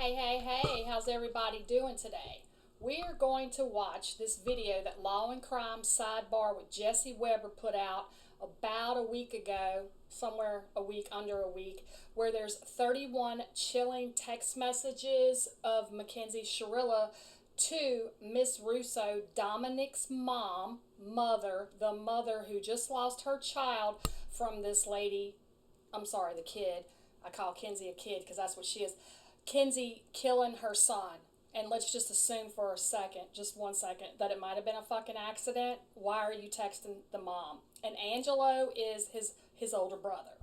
Hey, how's everybody doing today? We are going to watch this video that Law and Crime Sidebar with Jesse Weber put out about a week ago, somewhere a week, under a week, where there's 31 chilling text messages of Mackenzie Shirrilla to Miss Russo, Dominic's the mother who just lost her child from this lady. I'm sorry, the kid. I call Kenzie a kid because that's what she is. Kenzie killing her son. And let's just assume for a second, just 1 second, that it might have been a fucking accident. Why are you texting the mom? And Angelo is his older brother.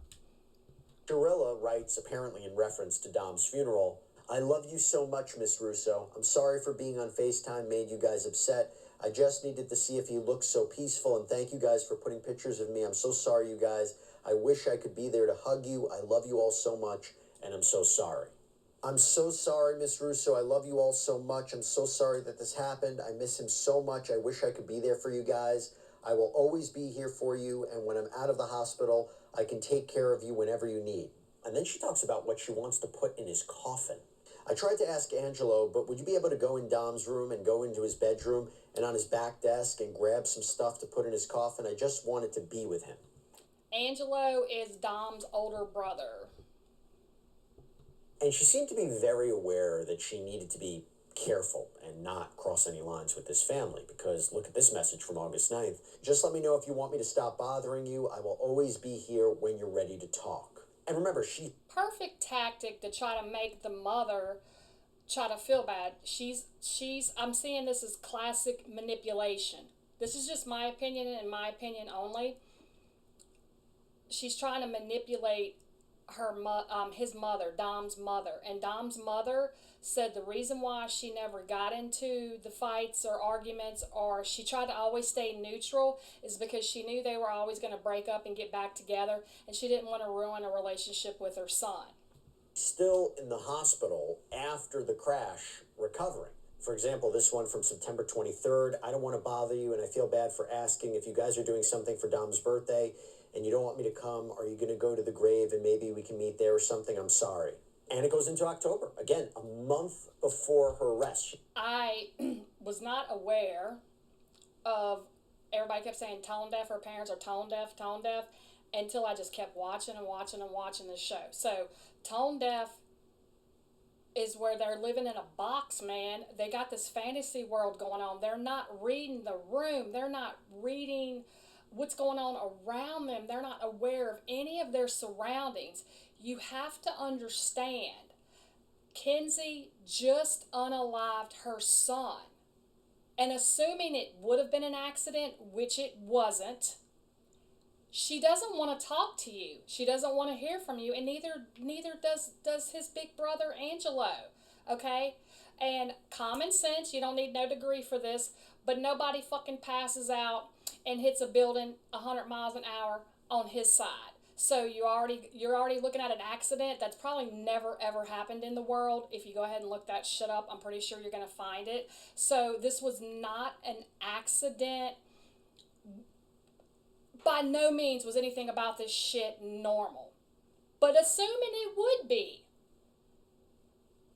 Shirrilla writes, apparently in reference to Dom's funeral, "I love you so much, Miss Russo. I'm sorry for being on FaceTime made you guys upset. I just needed to see if you looked so peaceful, and thank you guys for putting pictures of me. I'm so sorry, you guys. I wish I could be there to hug you. I love you all so much, and I'm so sorry." "I'm so sorry, Miss Russo. I love you all so much. I'm so sorry that this happened. I miss him so much. I wish I could be there for you guys. I will always be here for you, and when I'm out of the hospital, I can take care of you whenever you need." And then she talks about what she wants to put in his coffin. "I tried to ask Angelo, but would you be able to go in Dom's room and go into his bedroom and on his back desk and grab some stuff to put in his coffin? I just wanted to be with him." Angelo is Dom's older brother. And she seemed to be very aware that she needed to be careful and not cross any lines with this family, because look at this message from August 9th. "Just let me know if you want me to stop bothering you. I will always be here when you're ready to talk." And remember, Perfect tactic to try to make the mother try to feel bad. I'm seeing this as classic manipulation. This is just my opinion and my opinion only. She's trying to manipulate his mother, Dom's mother, and Dom's mother said the reason why she never got into the fights or arguments, or she tried to always stay neutral, is because she knew they were always going to break up and get back together, and she didn't want to ruin a relationship with her son. Still in the hospital after the crash, recovering. For example, this one from September 23rd. "I don't want to bother you, and I feel bad for asking. If you guys are doing something for Dom's birthday and you don't want me to come, are you going to go to the grave and maybe we can meet there or something? I'm sorry." And it goes into October, again, a month before her arrest. I was not aware of, everybody kept saying tone deaf, her parents are tone deaf, until I just kept watching this show. So, tone deaf is where they're living in a box, man. They got this fantasy world going on. They're not reading the room. They're not reading what's going on around them. They're not aware of any of their surroundings. You have to understand, Kenzie just unalived her son. And assuming it would have been an accident, which it wasn't, she doesn't want to talk to you. She doesn't want to hear from you, and neither does his big brother Angelo. Okay? And common sense, you don't need no degree for this, but nobody fucking passes out and hits a building 100 miles an hour on his side. So you're already looking at an accident that's probably never ever happened in the world. If you go ahead and look that shit up, I'm pretty sure you're going to find it. So this was not an accident. By no means was anything about this shit normal. But assuming it would be,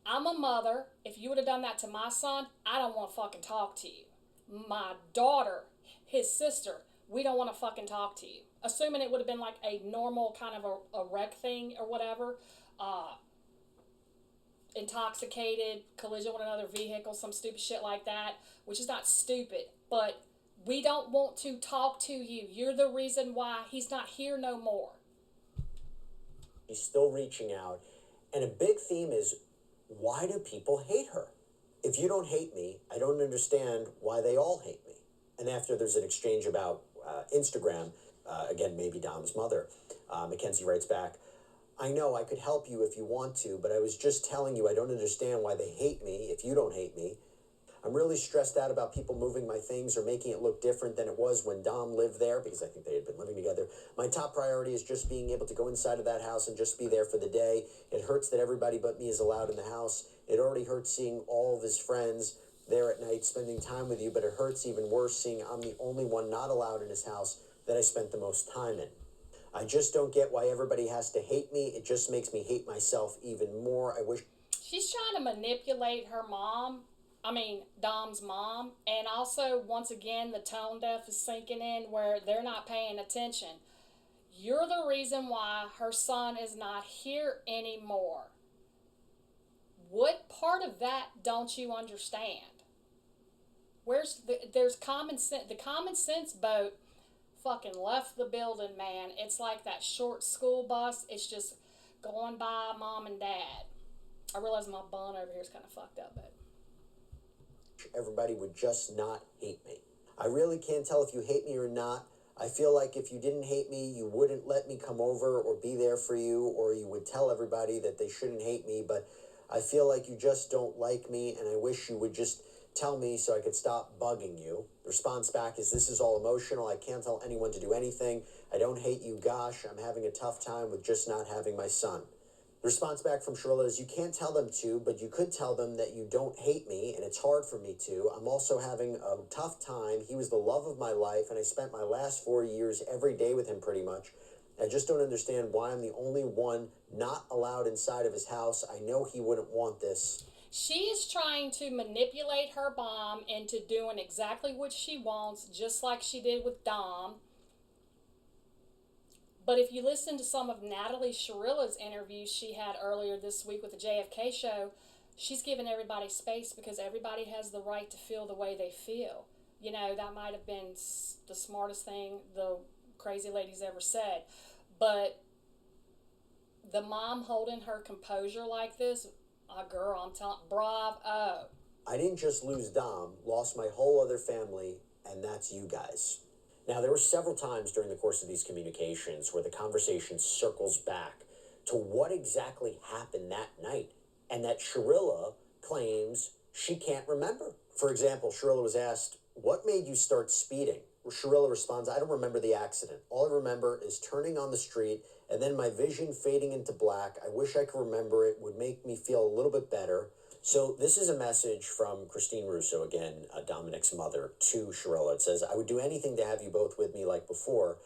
I'm a mother. If you would have done that to my son, I don't want to fucking talk to you. My daughter, his sister, we don't want to fucking talk to you. Assuming it would have been like a normal kind of a wreck thing or whatever, intoxicated, collision with another vehicle, some stupid shit like that, which is not stupid, but we don't want to talk to you. You're the reason why he's not here no more. He's still reaching out. And a big theme is, why do people hate her? If you don't hate me, I don't understand why they all hate me. And after there's an exchange about Instagram, again, maybe Dom's mother, Mackenzie writes back, "I know I could help you if you want to, but I was just telling you I don't understand why they hate me if you don't hate me. I'm really stressed out about people moving my things or making it look different than it was when Dom lived there," because I think they had been living together. "My top priority is just being able to go inside of that house and just be there for the day. It hurts that everybody but me is allowed in the house. It already hurts seeing all of his friends there at night spending time with you, but it hurts even worse seeing I'm the only one not allowed in his house that I spent the most time in. I just don't get why everybody has to hate me. It just makes me hate myself even more. I wish..." She's trying to manipulate her mom. I mean, Dom's mom. And also, once again, the tone deaf is sinking in where they're not paying attention. You're the reason why her son is not here anymore. What part of that don't you understand? There's common sense. The common sense boat fucking left the building, man. It's like that short school bus. It's just going by mom and dad. I realize my bun over here is kind of fucked up, but everybody would just not hate me. I really can't tell if you hate me or not. I feel like if you didn't hate me, you wouldn't let me come over or be there for you, or you would tell everybody that they shouldn't hate me, but I feel like you just don't like me, and I wish you would just tell me so I could stop bugging you. The response back is, this is all emotional. I can't tell anyone to do anything. I don't hate you. Gosh, I'm having a tough time with just not having my son. The response back from Shirrilla is, you can't tell them to, but you could tell them that you don't hate me, and it's hard for me to. I'm also having a tough time. He was the love of my life, and I spent my last 4 years every day with him pretty much. I just don't understand why I'm the only one not allowed inside of his house. I know he wouldn't want this. she is trying to manipulate her mom into doing exactly what she wants, just like she did with Dom. But if you listen to some of Natalie Shirrilla's interviews she had earlier this week with the JFK show, she's giving everybody space because everybody has the right to feel the way they feel. You know, that might have been the smartest thing the crazy lady's ever said. But the mom holding her composure like this, girl, I'm telling, bravo. I didn't just lose Dom, lost my whole other family, and that's you guys. Now, there were several times during the course of these communications where the conversation circles back to what exactly happened that night, and that Shirrilla claims she can't remember. For example, Shirrilla was asked, what made you start speeding? Shirrilla responds, I don't remember the accident. All I remember is turning on the street and then my vision fading into black. I wish I could remember it. Would make me feel a little bit better. So this is a message from Christine Russo, again, Dominic's mother, to Shirrilla. It says, I would do anything to have you both with me like before,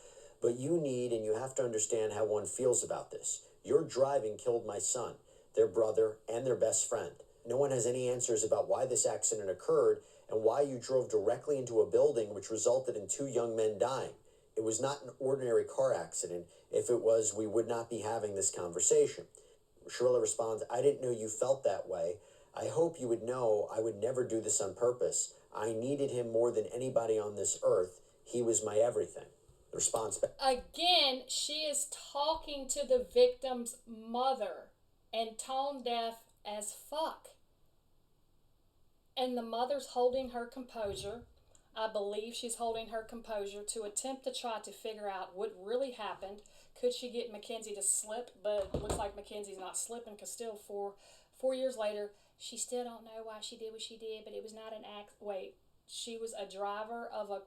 but you need and you have to understand how one feels about this. Your driving killed my son, their brother, and their best friend. No one has any answers about why this accident occurred and why you drove directly into a building which resulted in 2 young men dying. It was not an ordinary car accident. If it was, we would not be having this conversation. Shirrilla responds, I didn't know you felt that way. I hope you would know I would never do this on purpose. I needed him more than anybody on this earth. He was my everything. The response back. Again, she is talking to the victim's mother and tone deaf as fuck. And the mother's holding her composure. I believe she's holding her composure to attempt to try to figure out what really happened. Could she get Mackenzie to slip? But it looks like Mackenzie's not slipping because still 4 years later, she still don't know why she did what she did, but it was not an act. Wait, she was a driver of a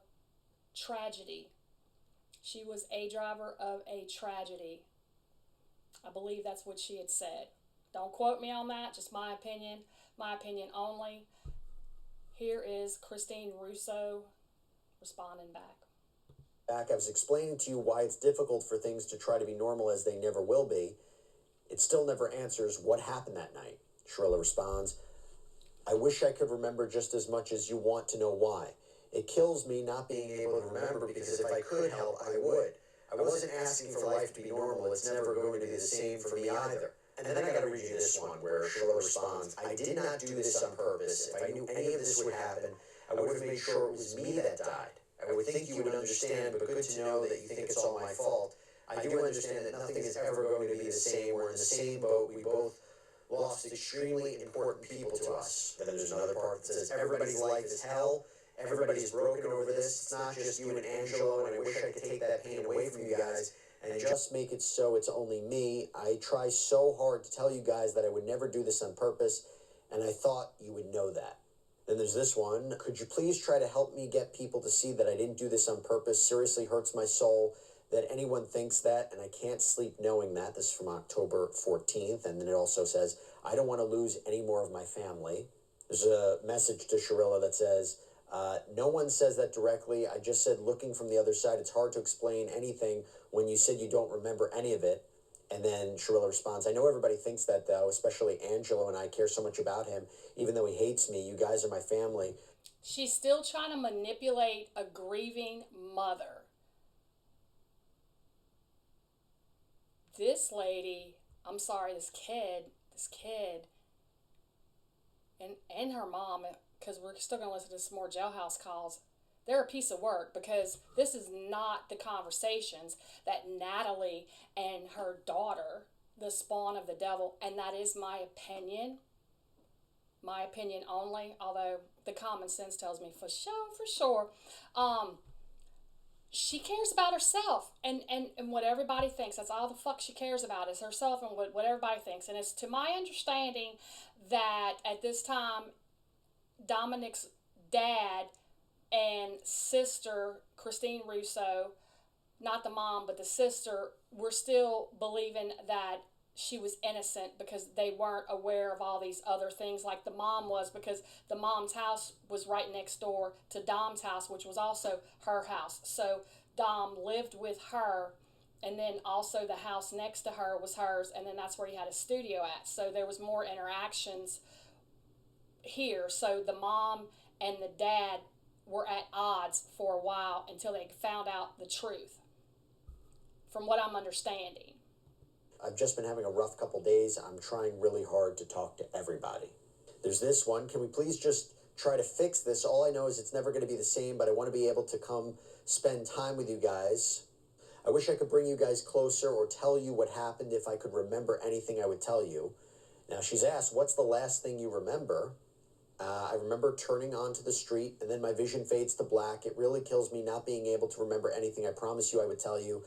tragedy. She was a driver of a tragedy. I believe that's what she had said. Don't quote me on that, just my opinion only. Here is Christine Russo responding back. I was explaining to you why it's difficult for things to try to be normal as they never will be. It still never answers what happened that night. Shirrilla responds, I wish I could remember just as much as you want to know why. It kills me not being able to remember because if I could help, I would. I wasn't asking for life to be normal. It's never going to be the same for me either. And then I got to read you this one where Shirrilla responds, I did not do this on purpose. If I knew any of this would happen, I would have made sure it was me that died. I would think you would understand, but good to know that you think it's all my fault. I do understand that nothing is ever going to be the same. We're in the same boat. We both lost extremely important people to us. Then there's another part that says, everybody's life is hell. Everybody's broken over this. It's not just you and Angelo, and I wish I could take that pain away from you guys and just make it so it's only me. I try so hard to tell you guys that I would never do this on purpose, and I thought you would know that. Then there's this one. Could you please try to help me get people to see that I didn't do this on purpose? Seriously hurts my soul that anyone thinks that, and I can't sleep knowing that. This is from October 14th, and then it also says, I don't want to lose any more of my family. There's a message to Shirrilla that says, no one says that directly. I just said looking from the other side. It's hard to explain anything when you said you don't remember any of it. And then Shirrilla responds, I know everybody thinks that, though, especially Angelo and I care so much about him. Even though he hates me, you guys are my family. She's still trying to manipulate a grieving mother. This lady, I'm sorry, this kid, and her mom, because we're still going to listen to some more jailhouse calls, they're a piece of work, because this is not the conversations that Natalie and her daughter, the spawn of the devil, and that is my opinion only, although the common sense tells me for sure, she cares about herself and what everybody thinks. That's all the fuck she cares about is herself and what everybody thinks. And it's to my understanding that at this time, Dominic's dad and sister, Christine Russo, not the mom, but the sister, were still believing that she was innocent because they weren't aware of all these other things like the mom was, because the mom's house was right next door to Dom's house, which was also her house. So Dom lived with her, and then also the house next to her was hers, and then that's where he had a studio at. So there was more interactions here. So the mom and the dad were at odds for a while until they found out the truth, from what I'm understanding. I've just been having a rough couple days. I'm trying really hard to talk to everybody. There's this one. Can we please just try to fix this? All I know is it's never going to be the same, but I want to be able to come spend time with you guys. I wish I could bring you guys closer or tell you what happened. If I could remember anything, I would tell you. Now, she's asked, what's the last thing you remember? I remember turning onto the street, and then my vision fades to black. It really kills me not being able to remember anything. I promise you I would tell you.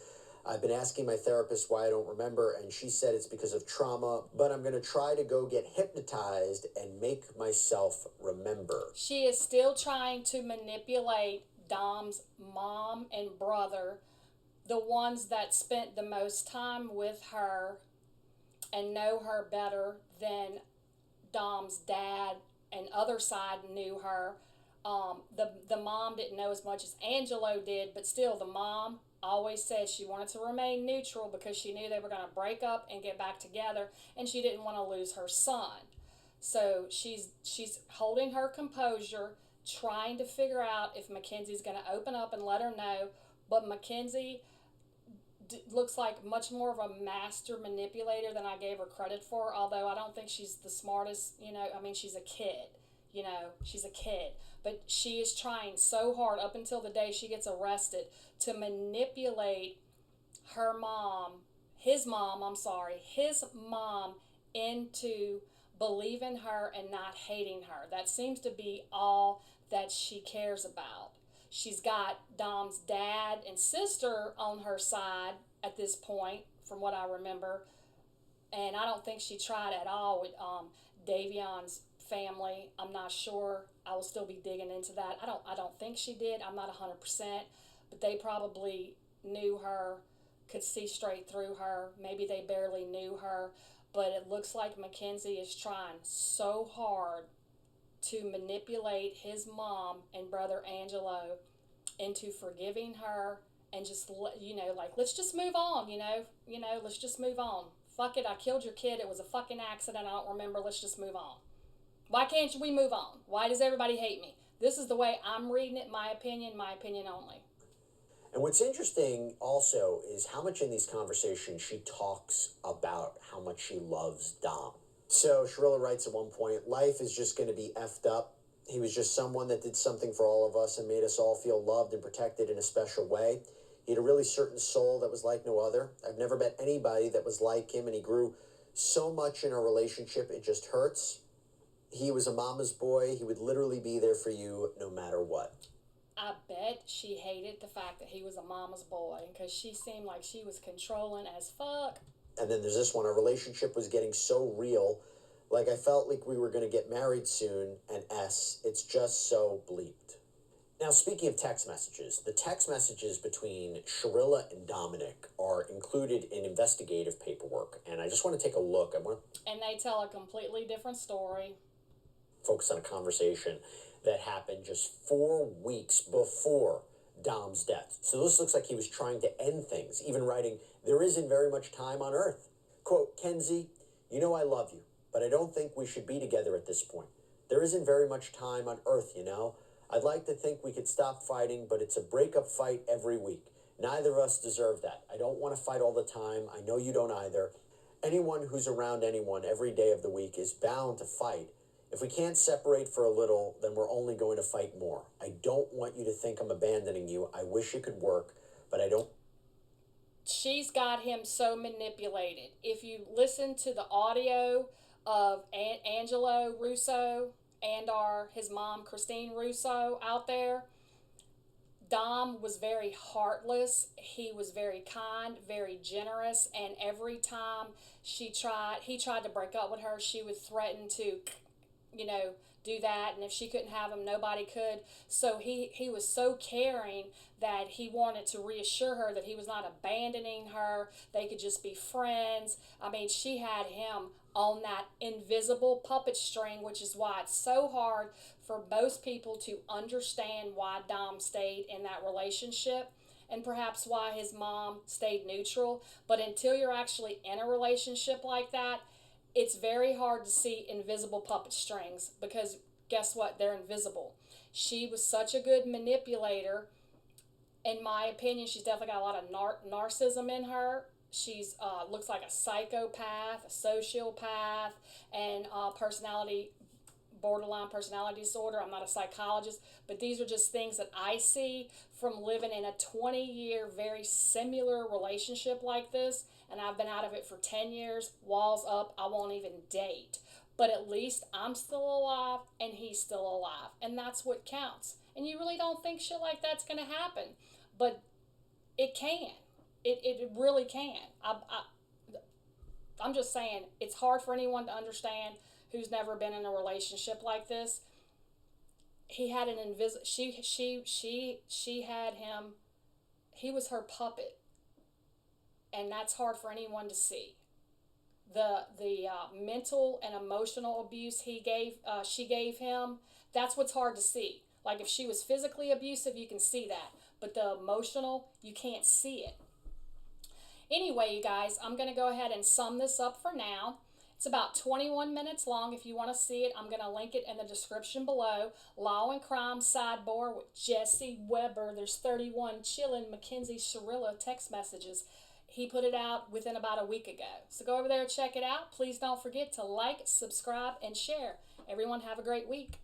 I've been asking my therapist why I don't remember, and she said it's because of trauma, but I'm going to try to go get hypnotized and make myself remember. She is still trying to manipulate Dom's mom and brother, the ones that spent the most time with her and know her better than Dom's dad and other side knew her. The mom didn't know as much as Angelo did, but still the mom always said she wanted to remain neutral because she knew they were going to break up and get back together, and she didn't want to lose her son. So she's holding her composure, trying to figure out if Mackenzie's going to open up and let her know. But Mackenzie looks like much more of a master manipulator than I gave her credit for, although I don't think she's the smartest. I mean, she's a kid. She's a kid. But she is trying so hard up until the day she gets arrested to manipulate his mom into believing her and not hating her. That seems to be all that she cares about. She's got Dom's dad and sister on her side at this point, from what I remember. And I don't think she tried at all with Davion's family. I'm not sure. I will still be digging into that. I don't think she did. I'm not 100%, but they probably knew her, could see straight through her. Maybe they barely knew her, but it looks like Mackenzie is trying so hard to manipulate his mom and brother Angelo into forgiving her and just let's just move on. Let's just move on. Fuck it, I killed your kid. It was a fucking accident. I don't remember. Let's just move on. Why can't we move on? Why does everybody hate me? This is the way I'm reading it. My opinion only. And what's interesting also is how much in these conversations she talks about how much she loves Dom. So Shirrilla writes at one point, life is just going to be effed up. He was just someone that did something for all of us and made us all feel loved and protected in a special way. He had a really certain soul that was like no other. I've never met anybody that was like him, and he grew so much in our relationship, it just hurts. He was a mama's boy. He would literally be there for you no matter what. I bet she hated the fact that he was a mama's boy, because she seemed like she was controlling as fuck. And then there's this one. Our relationship was getting so real. Like I felt like we were going to get married soon, and it's just so bleeped. Now, speaking of text messages, the text messages between Shirrilla and Dominic are included in investigative paperwork, and I just want to take a look. And they tell a completely different story. Focus on a conversation that happened just 4 weeks before Dom's death. So this looks like he was trying to end things, even writing, there isn't very much time on Earth. Quote, Kenzie, you know I love you, but I don't think we should be together at this point. There isn't very much time on earth, you know. I'd like to think we could stop fighting, but it's a breakup fight every week. Neither of us deserve that. I don't want to fight all the time. I know you don't either. Anyone who's around anyone every day of the week is bound to fight. If we can't separate for a little, then we're only going to fight more. I don't want you to think I'm abandoning you. I wish it could work, but I don't. She's got him so manipulated. If you listen to the audio of Angelo Russo and his mom Christine Russo out there, Dom was very heartless. He was very kind, very generous, and every time he tried to break up with her, she would threaten to, you know, do that, and if she couldn't have him, nobody could. So he was so caring that he wanted to reassure her that he was not abandoning her. They could just be friends. I mean, she had him on that invisible puppet string, which is why it's so hard for most people to understand why Dom stayed in that relationship, and perhaps why his mom stayed neutral. But until you're actually in a relationship like that, it's very hard to see invisible puppet strings, because guess what? They're invisible. She was such a good manipulator. In my opinion, she's definitely got a lot of narcissism in her. She's looks like a psychopath, a sociopath, and borderline personality disorder. I'm not a psychologist, but these are just things that I see from living in a 20-year, very similar relationship like this. And I've been out of it for 10 years, walls up, I won't even date. But at least I'm still alive and he's still alive. And that's what counts. And you really don't think shit like that's going to happen. But it can. It really can. I'm just saying, it's hard for anyone to understand who's never been in a relationship like this. He had an she had him. He was her puppet, and that's hard for anyone to see. The mental and emotional abuse she gave him. That's what's hard to see. Like, if she was physically abusive, you can see that, but the emotional, you can't see it. Anyway, you guys, I'm going to go ahead and sum this up for now. It's about 21 minutes long. If you want to see it, I'm going to link it in the description below. Law and Crime Sidebar with Jesse Weber. There's 31 chillin' Mackenzie Shirrilla text messages. He put it out within about a week ago. So go over there and check it out. Please don't forget to like, subscribe, and share. Everyone have a great week.